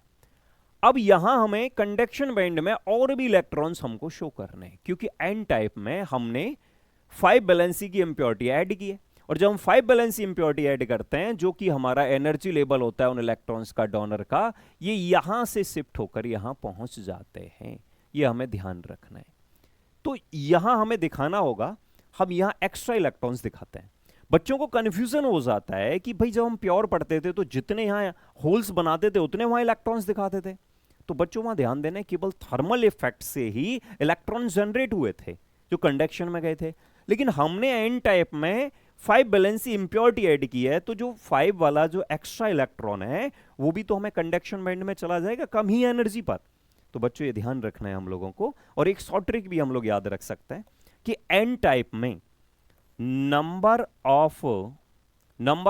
अब यहां हमें कंडक्शन बैंड में और भी इलेक्ट्रॉन्स हमको शो करने हैं, क्योंकि एन टाइप में हमने 5 वैलेंसी की इंप्योरिटी ऐड की है, और जब हम 5 वैलेंसी इंप्योरिटी ऐड करते हैं, जो कि हमारा एनर्जी लेवल होता है उन इलेक्ट्रॉन्स का डोनर का, ये यहां से शिफ्ट होकर यहां पहुंच जाते हैं। ये हमें ध्यान रखना है। तो यहां हमें दिखाना होगा, हम यहां एक्स्ट्रा इलेक्ट्रॉन्स दिखाते हैं। बच्चों को कंफ्यूजन हो जाता है कि भाई जब हम प्योर पढ़ते थे तो जितने यहां होल्स बनाते थे उतने वहां इलेक्ट्रॉन्स दिखाते थे। तो बच्चों वहां ध्यान देना, केवल थर्मल इफेक्ट से ही इलेक्ट्रॉन जनरेट हुए थे जो कंडक्शन में गए थे, लेकिन हमने एन टाइप में 5 वैलेंसी इंप्योरिटी ऐड की है, तो जो 5 वाला जो एक्स्ट्रा इलेक्ट्रॉन है वो भी तो हमें कंडक्शन बैंड में चला जाएगा कम ही एनर्जी पर। तो बच्चों ये ध्यान रखना है हम लोगों को। और एक शॉर्ट ट्रिक भी हम लोग याद रख सकते हैं कि एन टाइप में नंबर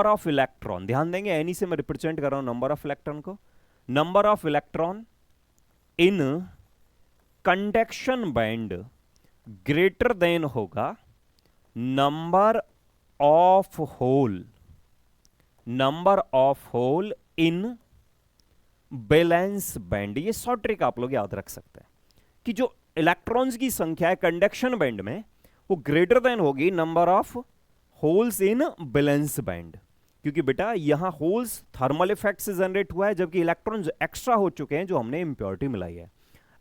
ऑफ इलेक्ट्रॉन, ध्यान देंगे एनी से मैं रिप्रेजेंट कर रहा हूं नंबर ऑफ इलेक्ट्रॉन को, number of electron in conduction band greater than होगा number of hole in valence band. ये शॉर्ट ट्रिक आप लोग याद रख सकते हैं कि जो इलेक्ट्रॉन्स की संख्या है कंडक्शन बैंड में वो ग्रेटर देन होगी number of holes in valence band, क्योंकि बेटा यहां होल्स थर्मल इफेक्ट से जनरेट हुआ है, जबकि इलेक्ट्रॉन्स एक्स्ट्रा हो चुके हैं जो हमने इंप्योरिटी मिलाई है।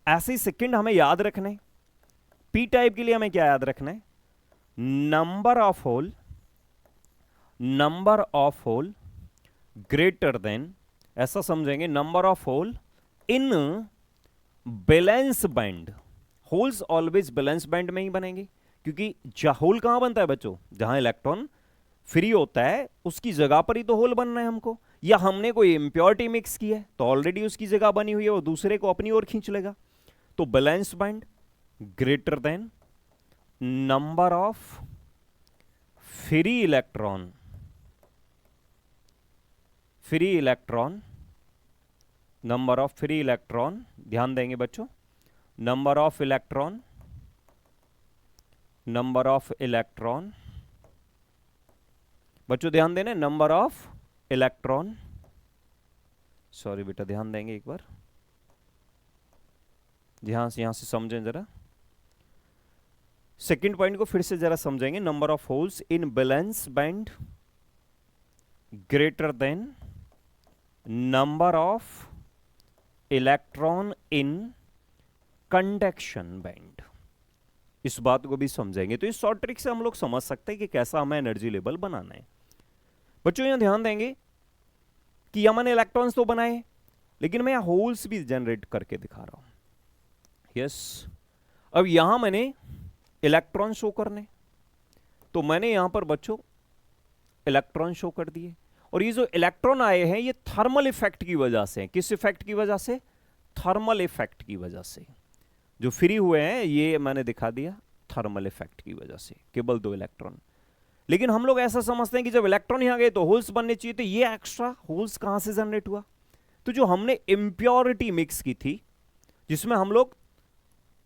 ऐसे ही सेकंड हमें याद रखना है, पी टाइप के लिए हमें क्या याद रखना है? Number of hole greater than, ऐसा समझेंगे, number of hole in valence band. Holes always valence band में ही बनेंगे, क्योंकि होल कहां बनता है बच्चों? जहां इलेक्ट्रॉन फ्री होता है उसकी जगह पर ही तो होल बनना है हमको, या हमने कोई इंप्योरिटी मिक्स की है तो ऑलरेडी उसकी जगह बनी हुई है, वो दूसरे को अपनी ओर खींच लेगा। तो balance band greater then number of free electron, number of free electron, ध्यान देंगे बच्चों, नंबर ऑफ इलेक्ट्रॉन, बच्चों ध्यान देना, नंबर ऑफ इलेक्ट्रॉन, सॉरी बेटा ध्यान देंगे एक बार, यहां से समझें जरा, सेकंड पॉइंट को फिर से जरा समझेंगे। Number of holes in valence band greater then number of electron in conduction band. इस बात को भी समझेंगे तो इस शॉर्ट ट्रिक से हम लोग समझ सकते हैं कि कैसा हमें एनर्जी लेवल बनाना है। बच्चों यहां ध्यान देंगे कि यहां मैंने इलेक्ट्रॉन्स तो बनाए, लेकिन मैं यहां होल्स भी जनरेट करके दिखा रहा हूं। यस, अब यहां मैंने इलेक्ट्रॉन शो करने, तो मैंने यहां पर बच्चों इलेक्ट्रॉन शो कर दिए, और ये जो इलेक्ट्रॉन आए हैं ये थर्मल इफेक्ट की वजह से, किस इफेक्ट की वजह से? थर्मल इफेक्ट की वजह से जो फ्री हुए हैं, ये मैंने दिखा दिया थर्मल इफेक्ट की वजह से, केवल 2 इलेक्ट्रॉन। लेकिन हम लोग ऐसा समझते हैं कि जब इलेक्ट्रॉन यहां गए तो होल्स बनने चाहिए, तो ये एक्स्ट्रा होल्स कहां से जनरेट हुआ? तो जो हमने इंप्योरिटी मिक्स की थी, जिसमें हम लोग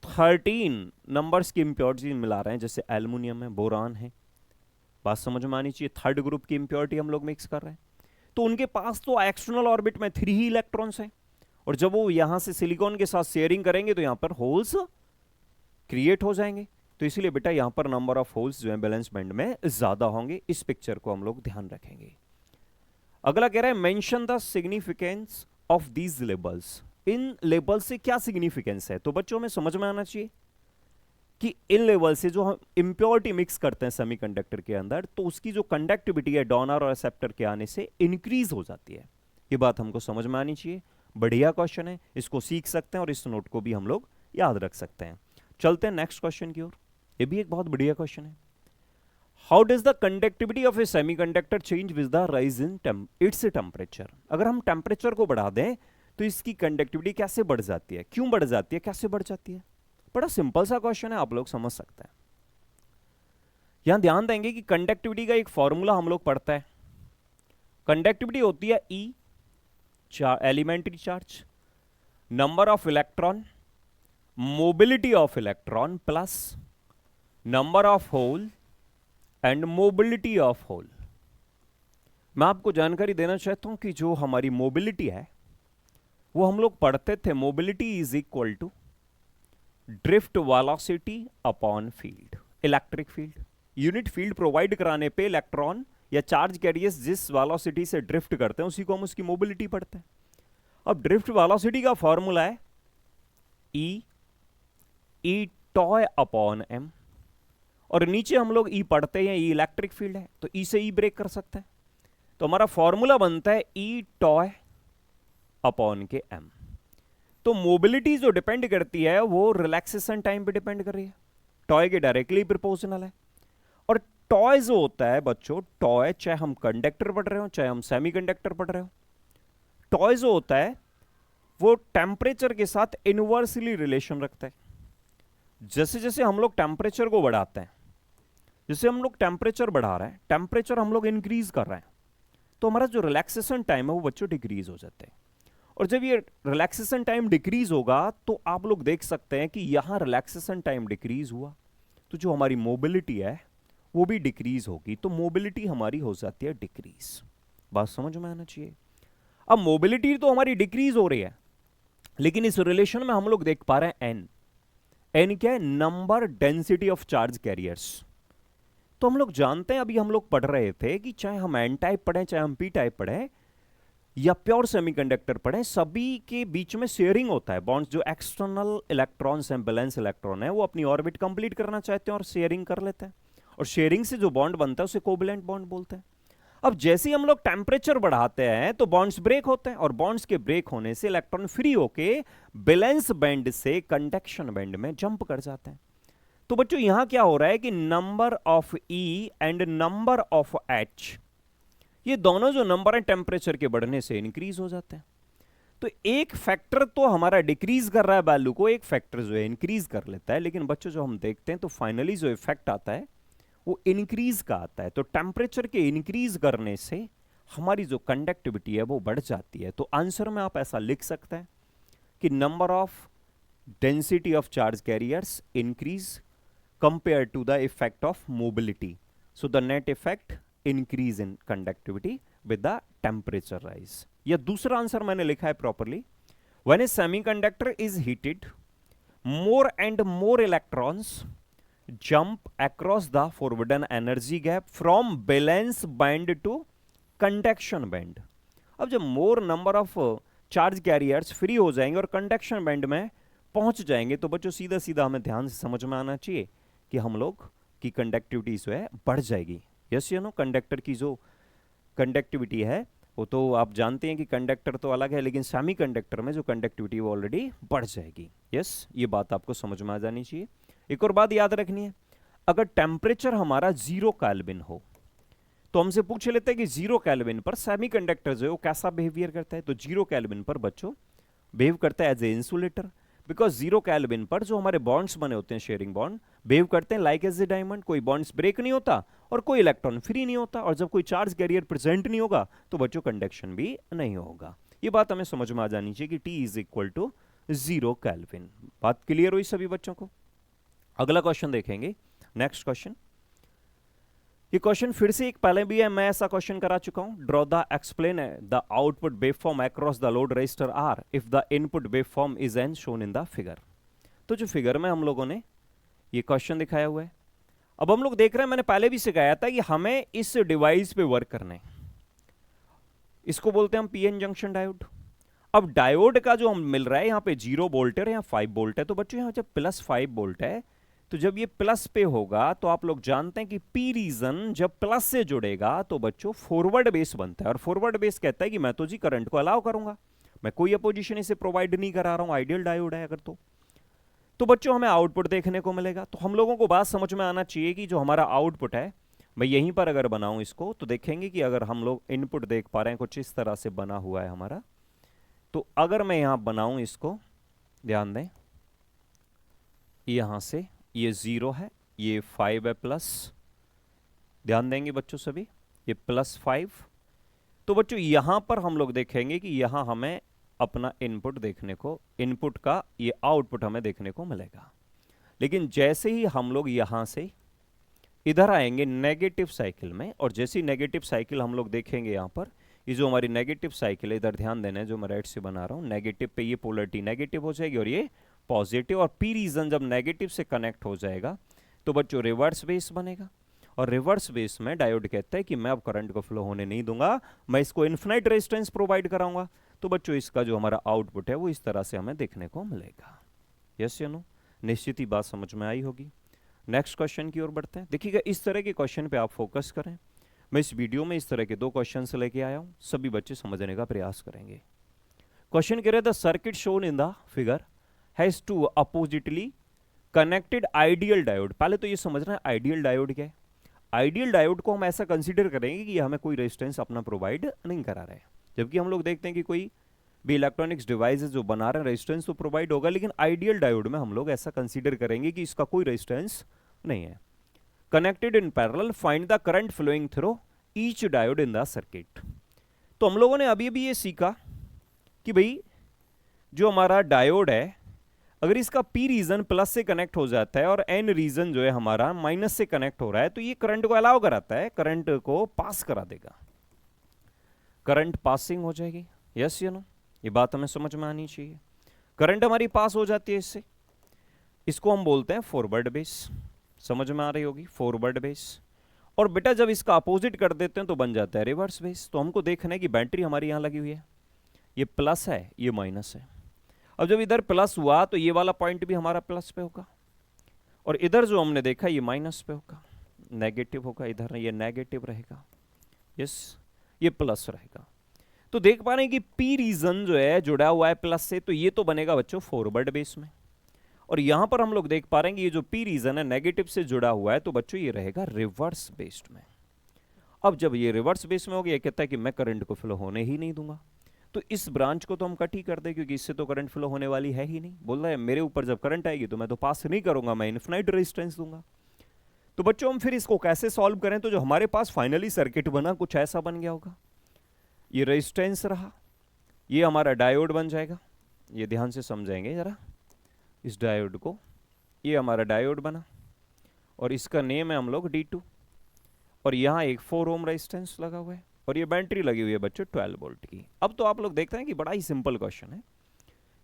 13 नंबर्स की इंप्योरिटी मिला रहे हैं, जैसे एल्युमिनियम है, बोरान है, बात समझ में आनी चाहिए, थर्ड ग्रुप की इंप्योरिटी हम लोग मिक्स कर रहे हैं, तो उनके पास तो एक्सटर्नल ऑर्बिट में 3 ही इलेक्ट्रॉन्स हैं, और जब वो यहां से सिलिकॉन के साथ शेयरिंग करेंगे तो यहां पर होल्स क्रिएट हो जाएंगे। तो इसलिए बेटा यहां पर नंबर ऑफ होल्स जो है बैलेंस बैंड में ज्यादा होंगे। इस पिक्चर को हम लोग ध्यान रखेंगे। अगला कह रहा है mention the significance of these labels. In label से क्या सिग्निफिकेंस है? तो बच्चों में समझ में आना चाहिए कि इन लेवल से जो हम इंप्योरिटी मिक्स करते हैं सेमीकंडक्टर के अंदर, तो उसकी जो कंडक्टिविटी है डोनर और एक्सेप्टर के आने से इंक्रीज हो जाती है। ये बात हमको समझ में आनी चाहिए। बढ़िया क्वेश्चन है, इसको सीख सकते हैं और इस नोट को भी हम लोग याद रख सकते हैं। चलते हैं नेक्स्ट क्वेश्चन की ओर। ये भी एक बहुत बढ़िया क्वेश्चन है। How does the conductivity of A semiconductor change with the rise in its temperature? अगर हम टेम्परेचर को बढ़ा दें तो इसकी कंडक्टिविटी कैसे बढ़ जाती है, क्यों बढ़ जाती है, कैसे बढ़ जाती है? बड़ा सिंपल सा क्वेश्चन है, आप लोग समझ सकते हैं। यहां ध्यान देंगे कि कंडक्टिविटी का एक फॉर्मूला हम लोग पढ़ते हैं। कंडक्टिविटी होती है E, elementary charge, number of electron, mobility of electron plus number of hole and mobility of hole. मैं आपको जानकारी देना चाहता हूं कि जो हमारी मोबिलिटी है वो हम लोग पढ़ते थे, mobility is equal to drift velocity upon field, electric field. Unit field provide कराने पे इलेक्ट्रॉन या चार्ज कैरियर्स जिस वेलोसिटी से ड्रिफ्ट करते हैं उसी को हम उसकी मोबिलिटी पढ़ते हैं। अब ड्रिफ्ट वेलोसिटी का फॉर्मूला है ई टॉय अपॉन एम, और नीचे हम लोग ई पढ़ते हैं, ई इलेक्ट्रिक फील्ड है तो ई से ई ब्रेक कर सकते हैं, तो हमारा फॉर्मूला बनता है ई टॉय अपॉन के एम। तो मोबिलिटी जो डिपेंड करती है वो रिलैक्सेशन टाइम पे डिपेंड कर रही है, टॉय के डायरेक्टली प्रोपोर्शनल है। और टॉय जो होता है बच्चों, टॉय चाहे हम कंडक्टर पढ़ रहे हो चाहे हम सेमीकंडक्टर पढ़ रहे हो, टॉय जो होता है वो टेम्परेचर के साथ इनवर्सली रिलेशन रखता है। जैसे जैसे हम लोग टेम्परेचर को बढ़ाते हैं, जैसे हम लोग टेम्परेचर बढ़ा रहे हैं, टेम्परेचर हम लोग इंक्रीज कर रहे हैं, तो हमारा जो रिलैक्सेशन टाइम है वो बच्चों डिक्रीज हो जाते हैं। और जब ये रिलैक्सेशन टाइम डिक्रीज होगा तो आप लोग देख सकते हैं कि यहां रिलैक्सेशन टाइम डिक्रीज हुआ तो जो हमारी मोबिलिटी है वो भी डिक्रीज होगी, तो मोबिलिटी हमारी हो जाती है डिक्रीज। बात समझ में आना चाहिए। अब मोबिलिटी तो हमारी डिक्रीज हो रही है, लेकिन इस रिलेशन में हम लोग देख पा रहे हैं एन। एन क्या है? Number density of charge carriers. तो हम लोग जानते हैं, अभी हम लोग पढ़ रहे थे कि चाहे हम एन टाइप पढ़े चाहे हम पी टाइप पढ़े या प्योर सेमीकंडक्टर पढ़े, सभी के बीच में शेयरिंग होता है बॉन्ड्स। जो एक्सटर्नल इलेक्ट्रॉन्स हैं, बैलेंस इलेक्ट्रॉन है, वो अपनी ऑर्बिट कंप्लीट करना चाहते हैं और शेयरिंग कर लेते हैं, और शेयरिंग से जो बॉन्ड बनता है उसे कोवैलेंट बॉन्ड बोलते हैं। अब जैसे ही हम लोग टेम्परेचर बढ़ाते हैं तो बॉन्ड्स ब्रेक होते हैं, और बॉन्ड्स के ब्रेक होने से इलेक्ट्रॉन फ्री होके बैलेंस बैंड से कंडक्शन बैंड में जंप कर जाते हैं। तो बच्चों यहां क्या हो रहा है कि number of E and number of H, ये दोनों जो नंबर है टेम्परेचर के बढ़ने से इंक्रीज हो जाते हैं। तो एक फैक्टर तो हमारा डिक्रीज कर रहा है वैल्यू को, एक फैक्टर जो है इंक्रीज कर लेता है, लेकिन बच्चों जो हम देखते हैं तो फाइनली जो इफेक्ट आता है वो इंक्रीज का आता है। तो टेम्परेचर के इंक्रीज करने से हमारी जो कंडक्टिविटी है वो बढ़ जाती है। तो आंसर में आप ऐसा लिख सकते हैं कि number of density of charge carriers increase compare to the effect of mobility, so the net effect increase in conductivity with the temperature rise. या दूसरा आंसर मैंने लिखा है properly, when a semiconductor is heated more and more electrons jump across the forbidden energy gap from valence band to conduction band। अब जब more number of charge carriers free हो जाएंगे और कंडक्शन बैंड में पहुंच जाएंगे तो बच्चों सीधा सीधा हमें ध्यान से समझ में आना चाहिए कि हम लोग की कंडक्टिविटी जो है बढ़ जाएगी। यस यू नो, कंडक्टर की जो कंडक्टिविटी है वो तो आप जानते हैं कि कंडक्टर तो अलग है, लेकिन सेमीकंडक्टर में जो कंडक्टिविटी वो ऑलरेडी बढ़ जाएगी। यस, ये बात आपको समझ में आ जानी चाहिए। एक और बात याद रखनी है, अगर टेम्परेचर हमारा 0 केल्विन हो तो हमसे पूछ लेते हैं कि 0 केल्विन पर सेमीकंडक्टर जो है वो कैसा बिहेवियर करता है। तो 0 केल्विन पर बच्चों बिहेव करता है as a insulator, because 0 kelvin पर जो हमारे बॉन्ड्स बने होते हैं, शेयरिंग बॉन्ड, बिहेव करते हैं लाइक एज ए डायमंड। कोई बॉन्ड्स ब्रेक नहीं होता और कोई इलेक्ट्रॉन फ्री नहीं होता, और जब कोई चार्ज कैरियर प्रेजेंट नहीं होगा तो बच्चों कंडक्शन भी नहीं होगा। ये बात हमें समझ में आ जानी चाहिए कि T is equal to 0 kelvin. बात क्लियर हुई सभी बच्चों को? अगला क्वेश्चन देखेंगे, नेक्स्ट क्वेश्चन। ये क्वेश्चन फिर से एक पहले भी है, मैं ऐसा क्वेश्चन करा चुका हूं। Draw the explain the output waveform across the load resistor R if the input waveform is an shown in the figure. तो जो फिगर में हम लोगों ने ये क्वेश्चन दिखाया हुआ है, अब हम लोग देख रहे हैं, मैंने पहले भी सिखाया था कि हमें इस डिवाइस पे वर्क करना है। इसको बोलते हैं हम पीएन जंक्शन डायोड। अब डायोड का जो हम मिल रहा है, यहां पे 0 वोल्ट है, यहां 5 वोल्ट है। तो बच्चों यहां जब +5 वोल्ट है, तो जब ये प्लस पे होगा तो आप लोग जानते हैं कि पी रीजन जब प्लस से जुड़ेगा तो बच्चों फॉरवर्ड बेस बनता है। और फॉरवर्ड बेस कहता है कि मैं तो जी करंट को अलाउ करूंगा, मैं कोई अपोजिशन इसे प्रोवाइड नहीं करा रहा हूं, आइडियल डायोड है अगर तो बच्चों हमें आउटपुट देखने को मिलेगा। तो हम लोगों को बात समझ में आना चाहिए कि जो हमारा आउटपुट है, मैं यहीं पर अगर बनाऊं इसको तो देखेंगे कि अगर हम लोग इनपुट देख पा रहे हैं कुछ इस तरह से बना हुआ है हमारा। तो अगर मैं यहां बनाऊं इसको, ध्यान दें, यहां से ये 0 है, ये 5 है प्लस, ध्यान देंगे बच्चों सभी, ये +5। तो बच्चों यहां पर हम लोग देखेंगे कि यहां हमें अपना इनपुट देखने को, इनपुट का ये आउटपुट हमें देखने को मिलेगा। लेकिन जैसे ही हम लोग यहां से इधर आएंगे नेगेटिव साइकिल में, और जैसी नेगेटिव साइकिल हम लोग देखेंगे यहां पर, ये जो हमारी नेगेटिव साइकिल है, इधर ध्यान देना है, जो मैं राइट से बना रहा हूं, नेगेटिव पे ये पोलरिटी नेगेटिव हो जाएगी और ये पॉजिटिव। और पी रीजन जब नेगेटिव से कनेक्ट हो जाएगा तो बच्चों रिवर्स बेस बनेगा। और रिवर्स बेस में डायोड कहता है कि मैं अब करंट को फ्लो होने नहीं दूंगा, मैं इसको इन्फिनाइट रेजिस्टेंस प्रोवाइड कराऊंगा। तो बच्चों इसका जो हमारा आउटपुट है वो इस तरह से हमें देखने को मिलेगा। यस या नो? निश्चित ही बात समझ में आई होगी। नेक्स्ट क्वेश्चन की ओर बढ़ते हैं। देखिएगा, इस तरह के क्वेश्चन पे आप फोकस करें। मैं इस वीडियो में इस तरह के 2 क्वेश्चन लेके आया हूं, सभी बच्चे समझने का प्रयास करेंगे। क्वेश्चन कह रहे the circuit shown in the figure has 2 oppositely connected ideal diode. पहले तो ये समझना है आइडियल डायोड क्या है। आइडियल डायोड को हम ऐसा कंसीडर करेंगे कि हमें कोई रेजिस्टेंस अपना प्रोवाइड नहीं करा रहे हैं, जबकि हम लोग देखते हैं कि कोई भी इलेक्ट्रॉनिक्स डिवाइसेस जो बना रहे हैं रेजिस्टेंस तो प्रोवाइड होगा, लेकिन आइडियल डायोड में हम लोग ऐसा कंसीडर करेंगे कि इसका कोई रेजिस्टेंस नहीं है। Connected in parallel, find the current flowing through each diode in the circuit. तो हम लोगों ने अभी भी ये सीखा कि भाई जो हमारा डायोड है, अगर इसका पी रीजन प्लस से कनेक्ट हो जाता है और एन रीजन जो है हमारा माइनस से कनेक्ट हो रहा है, तो ये करंट को अलाउ कराता है, करंट को पास करा देगा, करंट पासिंग हो जाएगी। यस या नो? ये बात हमें समझ में आनी चाहिए। करंट हमारी पास हो जाती है इससे, इसको हम बोलते हैं फॉरवर्ड बेस। समझ में आ रही होगी, फॉरवर्ड बेस। और बेटा जब इसका अपोजिट कर देते हैं तो बन जाता है रिवर्स बेस। तो हमको देखना है कि बैटरी हमारी यहां लगी हुई है, ये प्लस है, ये माइनस है। अब जब इधर प्लस हुआ तो ये वाला पॉइंट भी हमारा प्लस पे होगा, और इधर जो हमने देखा ये माइनस पे होगा, नेगेटिव होगा, इधर ये नेगेटिव रहेगा, यस, ये प्लस रहेगा। तो देख पा रहे हैं कि पी रीजन जो है जुड़ा हुआ है प्लस से, तो ये तो बनेगा बच्चों फॉरवर्ड बेस में। और यहां पर हम लोग देख पा रहे हैं कि ये जो पी रीजन है नेगेटिव से जुड़ा हुआ है, तो बच्चों ये रहेगा रिवर्स बेस्ड में। अब जब ये रिवर्स बेस में हो गया, ये कहता है कि मैं करंट को फ्लो होने ही नहीं दूंगा, तो इस ब्रांच को तो हम कट ही कर दें, क्योंकि इससे तो करंट फ्लो होने वाली है ही नहीं। बोल रहा है मेरे ऊपर जब करंट आएगी तो मैं तो पास नहीं करूंगा, मैं इनफिनाइट रेजिस्टेंस दूंगा। तो बच्चों हम फिर इसको कैसे सॉल्व करें? तो जो हमारे पास फाइनली सर्किट बना कुछ ऐसा बन गया होगा, ये रेजिस्टेंस रहा, ये हमारा डायोड बन जाएगा। ये ध्यान से समझेंगे जरा इस डायोड को, ये हमारा डायोड बना और इसका नेम है हम लोग D2, और यहां एक 4 ओम रेजिस्टेंस लगा हुआ है, और ये बैटरी लगी हुई है बच्चों 12 वोल्ट की। अब तो आप लोग देखते हैं कि बड़ा ही सिंपल क्वेश्चन है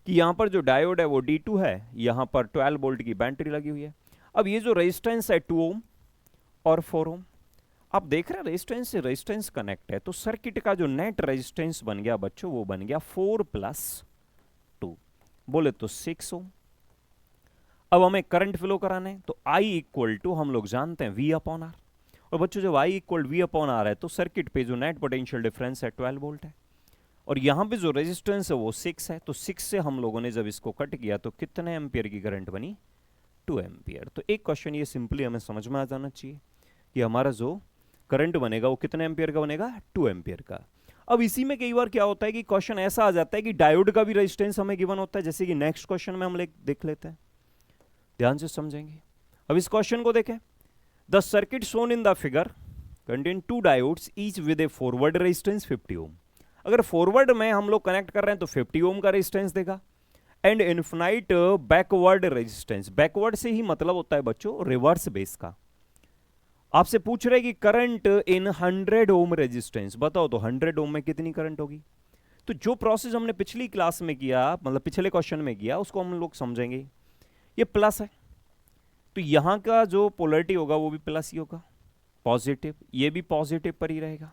कि यहां पर जो डायोड है वो D2 है, यहां पर 12 वोल्ट की बैटरी लगी हुई है। अब ये जो रेजिस्टेंस है 2 ओम और 4 ओम, आप देख रहे हैं रेजिस्टेंस से रेजिस्टेंस कनेक्ट है, तो सर्किट का जो नेट रेजिस्टेंस बन गया बच्चों वो बन गया 4 + 2, बोले तो 6 ओम। अब हमें करंट फ्लो कराना है, तो I इक्वल टू हम लोग जानते हैं V/R। और बच्चों जब I इक्वल V/R है तो सर्किट पे जो नेट पोटेंशियल डिफरेंस है 12 वोल्ट है, और यहां पे जो रेजिस्टेंस है वो 6 है। तो 6 से हम लोगों ने जब इसको कट किया तो कितने एम्पियर की करंट बनी? 2 एम्पियर। तो एक क्वेश्चन ये सिंपली हमें समझ में आ जाना चाहिए कि हमारा जो करंट बनेगा वो कितने एम्पियर का बनेगा, 2 एम्पियर का। अब इसी में कई बार क्या होता है कि क्वेश्चन ऐसा आ जाता है कि डायोड का भी रेजिस्टेंस हमें गिवन होता है, जैसे कि नेक्स्ट क्वेश्चन में हम देख लेते हैं, ध्यान से समझेंगे। अब इस क्वेश्चन को देखें, the circuit shown in the figure contain 2 diodes each with A forward resistance 50 ओम। अगर फॉरवर्ड में हम लोग कनेक्ट कर रहे हैं तो 50 ओम का रेजिस्टेंस देगा, and infinite backward resistance, backward से ही मतलब होता है बच्चों रिवर्स बेस का। आपसे पूछ रहे कि करंट इन 100 ओम रेजिस्टेंस, बताओ तो 100 ओम में कितनी करंट होगी। तो जो प्रोसेस हमने पिछली क्लास में किया, मतलब पिछले क्वेश्चन में किया, उसको हम लोग समझेंगे। ये प्लस है तो यहां का जो पोलरिटी होगा वो भी प्लस ही होगा, पॉजिटिव, ये भी पॉजिटिव पर ही रहेगा।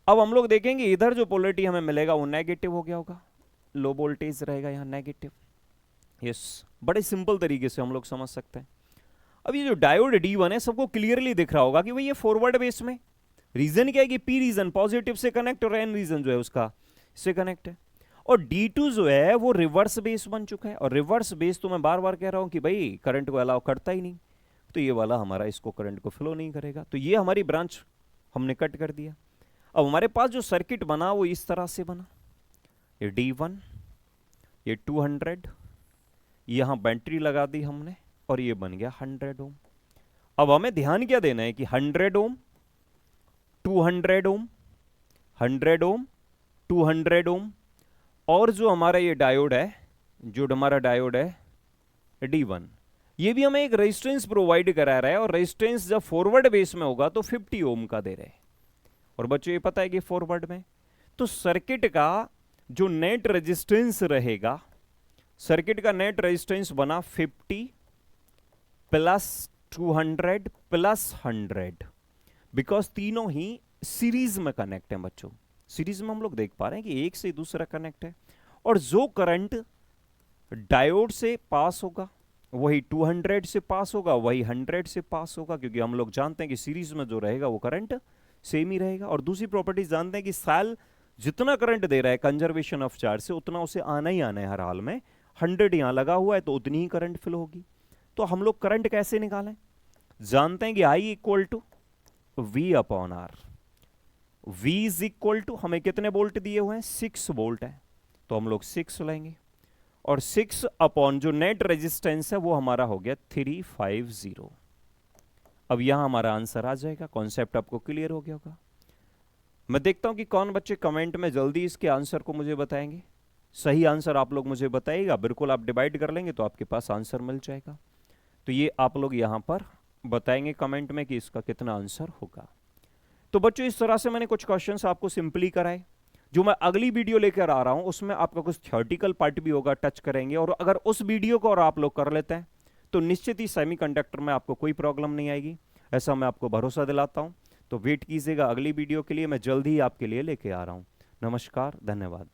अब हम लोग देखेंगे इधर जो पोलरिटी हमें मिलेगा वो नेगेटिव हो गया होगा, लो वोल्टेज रहेगा यहां नेगेटिव। यस, बड़े सिंपल तरीके से हम लोग समझ सकते हैं। अब ये जो डायोड D1 है सबको क्लियरली दिख रहा होगा कि भाई ये फॉरवर्ड बेस में, रीजन क्या है कि P रीजन पॉजिटिव से कनेक्ट और N रीजन जो है उसका से कनेक्ट है, और D2 जो है वो रिवर्स बेस बन चुका है। और रिवर्स बेस तो मैं बार बार कह रहा हूं कि भाई करंट को अलाउ करता ही नहीं, तो ये वाला हमारा इसको करंट को फ्लो नहीं करेगा, तो ये हमारी ब्रांच हमने कट कर दिया। अब हमारे पास जो सर्किट बना वो इस तरह से बना, ये D1, ये 200, यहां बैटरी लगा दी हमने, और ये बन गया 100 ओम। अब हमें ध्यान क्या देना है कि 100 ओम, 200 ओम, 100 ओम, 200 ओम, और जो हमारा ये डायोड है, जो हमारा डायोड है D1, ये भी हमें एक रेजिस्टेंस प्रोवाइड करा रहा है, और रेजिस्टेंस जब फॉरवर्ड बेस में होगा तो 50 ओम का दे रहे हैं। और बच्चों ये पता है कि फॉरवर्ड में तो सर्किट का जो नेट रेजिस्टेंस रहेगा, सर्किट का नेट रेजिस्टेंस बना 50 प्लस 200 प्लस 100, बिकॉज तीनों ही सीरीज में कनेक्ट है बच्चों। सीरीज में हम लोग देख पा रहे हैं कि एक से दूसरा कनेक्ट है, और जो करंट डायोड से पास होगा वही 200 से पास होगा, वही 100 से पास होगा, क्योंकि हम लोग जानते हैं कि सीरीज में जो रहेगा वो करंट सेम ही रहेगा। और दूसरी प्रॉपर्टीज जानते हैं कि सेल जितना करंट दे रहा है कंजर्वेशन ऑफ चार्ज से, उतना उसे आना ही आना है हर हाल में। 100 यहां लगा हुआ है तो उतनी ही करंट फ्लो होगी। तो हम लोग करंट कैसे निकालें, जानते हैं कि I equal to V upon R। V is equal to, हमें कितने वोल्ट दिए हुए हैं, 6 वोल्ट है, तो हम लोग 6 लेंगे, और 6 अपॉन जो नेट रेजिस्टेंस है वो हमारा हो गया 350। अब यहां हमारा आंसर आ जाएगा। कॉन्सेप्ट आपको क्लियर हो गया होगा। मैं देखता हूं कि कौन बच्चे कमेंट में जल्दी इसके आंसर को मुझे बताएंगे। सही आंसर आप लोग मुझे बताइएगा, बिल्कुल आप डिवाइड कर लेंगे तो आपके पास आंसर मिल जाएगा। तो ये आप लोग यहां पर बताएंगे कमेंट में कि इसका कितना आंसर होगा। तो बच्चों इस तरह से मैंने कुछ क्वेश्चंस आपको सिंपली कराए। जो मैं अगली वीडियो लेकर आ रहा हूं उसमें आपका कुछ थ्योरेटिकल पार्ट भी होगा, टच करेंगे, और अगर उस वीडियो को और आप लोग कर लेते हैं तो निश्चित ही सेमीकंडक्टर में आपको कोई प्रॉब्लम नहीं आएगी, ऐसा मैं आपको भरोसा दिलाता हूं। तो वेट कीजिएगा अगली वीडियो के लिए, मैं जल्दी ही आपके लिए लेके आ रहा हूं। नमस्कार, धन्यवाद।